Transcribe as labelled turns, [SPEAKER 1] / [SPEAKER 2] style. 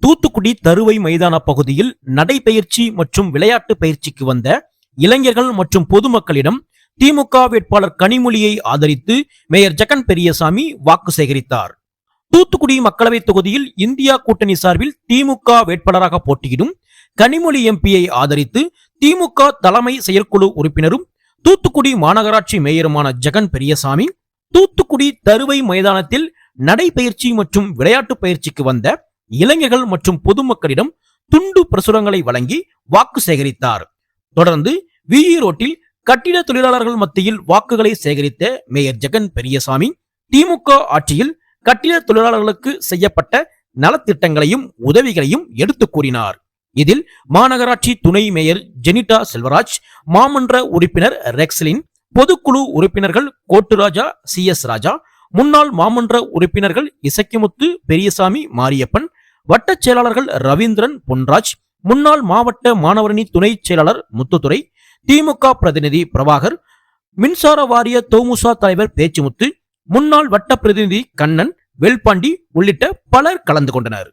[SPEAKER 1] தூத்துக்குடி தருவை மைதான பகுதியில் நடைபயிற்சி மற்றும் விளையாட்டு பயிற்சிக்கு வந்த இளைஞர்கள் மற்றும் பொதுமக்களிடம் திமுக வேட்பாளர் கனிமொழியை ஆதரித்து மேயர் ஜெகன் பெரியசாமி வாக்கு சேகரித்தார். தூத்துக்குடி மக்களவை தொகுதியில் இந்தியா கூட்டணி சார்பில் திமுக வேட்பாளராக போட்டியிடும் கனிமொழி எம்பியை ஆதரித்து திமுக தலைமை செயற்குழு உறுப்பினரும் தூத்துக்குடி மாநகராட்சி மேயருமான ஜெகன் பெரியசாமி தூத்துக்குடி தருவை மைதானத்தில் நடைபயிற்சி மற்றும் விளையாட்டு பயிற்சிக்கு வந்த இளைஞர்கள் மற்றும் பொதுமக்களிடம் துண்டு பிரசுரங்களை வழங்கி வாக்கு சேகரித்தார். தொடர்ந்து விஇ ரோட்டில் கட்டிட தொழிலாளர்கள் மத்தியில் வாக்குகளை சேகரித்த மேயர் ஜெகன் பெரியசாமி திமுக ஆட்சியில் கட்டிட தொழிலாளர்களுக்கு செய்யப்பட்ட நலத்திட்டங்களையும் உதவிகளையும் எடுத்துக் கூறினார். இதில் மாநகராட்சி துணை மேயர் ஜெனிட்டா செல்வராஜ், மாமன்ற உறுப்பினர் ரெக்ஸலின், பொதுக்குழு உறுப்பினர்கள் கோட்டுராஜா, CS ராஜா, முன்னாள் மாமன்ற உறுப்பினர்கள் இசக்கிமுத்து, பெரியசாமி, மாரியப்பன், வட்டச் செயலாளர்கள் ரவீந்திரன், பொன்ராஜ், முன்னாள் மாவட்ட மாணவரணி துணை செயலாளர் முத்துத்துறை, திமுக பிரதிநிதி பிரபாகர், மின்சார வாரிய தோமுசா தலைவர் பேச்சுமுத்து, முன்னாள் வட்ட பிரதிநிதி கண்ணன், வெல்பாண்டி உள்ளிட்ட பலர் கலந்து கொண்டனர்.